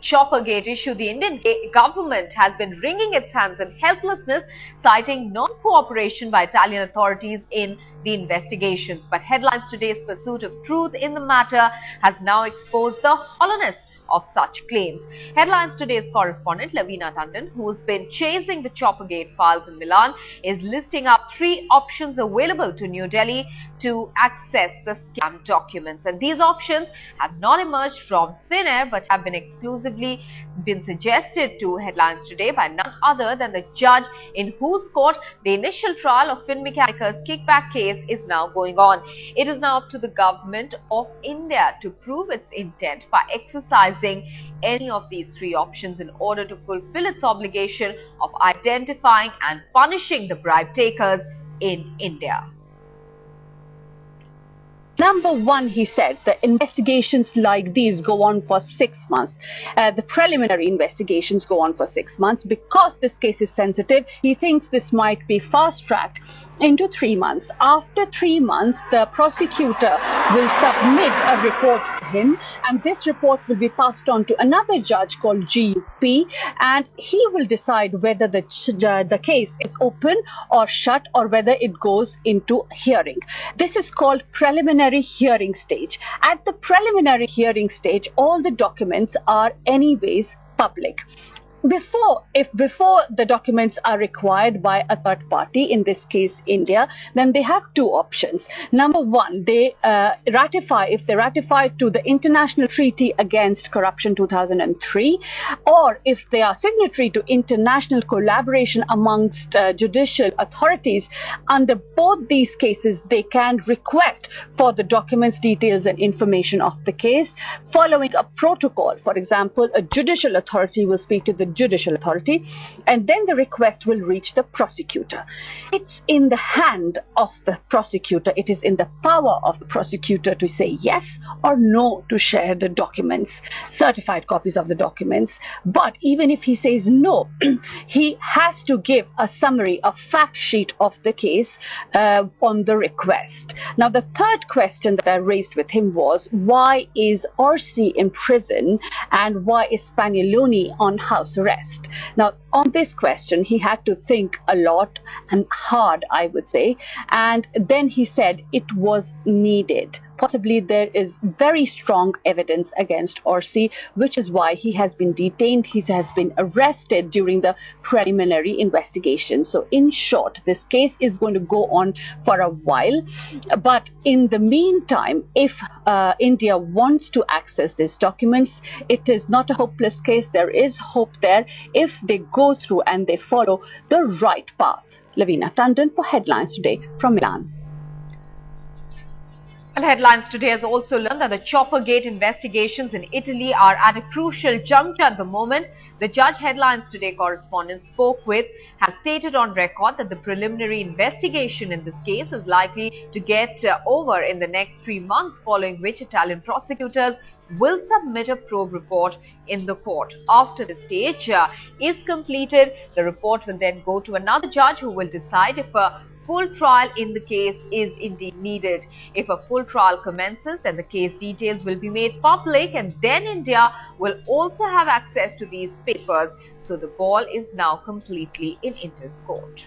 Choppergate issue, the Indian government has been wringing its hands in helplessness, citing non-cooperation by Italian authorities in the investigations. But Headlines Today's pursuit of truth in the matter has now exposed the hollowness of such claims. Headlines Today's correspondent Lavina Tandon, who's been chasing the Choppergate files in Milan, is listing up 3 options available to New Delhi to access the scam documents. And these options have not emerged from thin air but have been exclusively suggested to Headlines Today by none other than the judge in whose court the initial trial of Finmechanica's kickback case is now going on. It is now up to the government of India to prove its intent by exercising any of these 3 options in order to fulfill its obligation of identifying and punishing the bribe takers in India. Number 1, he said, the investigations like these go on for 6 months. The preliminary investigations go on for 6 months. Because this case is sensitive, he thinks this might be fast-tracked into 3 months. After 3 months, the prosecutor will submit a report to him, and this report will be passed on to another judge called VVIP, and he will decide whether the case is open or shut, or whether it goes into hearing. This is called preliminary hearing stage. At the preliminary hearing stage, all the documents are anyways public. Before the documents are required by a third party, in this case India, then they have 2 options. Number 1, they ratify, if they ratify to the International Treaty Against Corruption 2003, or if they are signatory to international collaboration amongst judicial authorities. Under both these cases, they can request for the documents, details and information of the case following a protocol. For example, a judicial authority will speak to the judicial authority, and then the request will reach the prosecutor. It's in the hand of the prosecutor, it is in the power of the prosecutor to say yes or no to share the documents, certified copies of the documents. But even if he says no, he has to give a summary, a fact sheet of the case on the request. Now, the third question that I raised with him was, why is Orsi in prison and why is Spanioloni on house arrest? Now, on this question, he had to think a lot and hard, I would say, and then he said it was needed. Possibly there is very strong evidence against Orsi, which is why he has been detained. He has been arrested during the preliminary investigation. So in short, this case is going to go on for a while. But in the meantime, if India wants to access these documents, it is not a hopeless case. There is hope there if they go through and they follow the right path. Lavina Tandon for Headlines Today from Milan. And Headlines Today has also learned that the Choppergate investigations in Italy are at a crucial juncture at the moment. The judge Headlines Today correspondent spoke with has stated on record that the preliminary investigation in this case is likely to get over in the next 3 months, following which Italian prosecutors will submit a probe report in the court. After the stage is completed, the report will then go to another judge who will decide if a full trial in the case is indeed needed. If a full trial commences, then the case details will be made public, and then India will also have access to these papers. So the ball is now completely in India's court.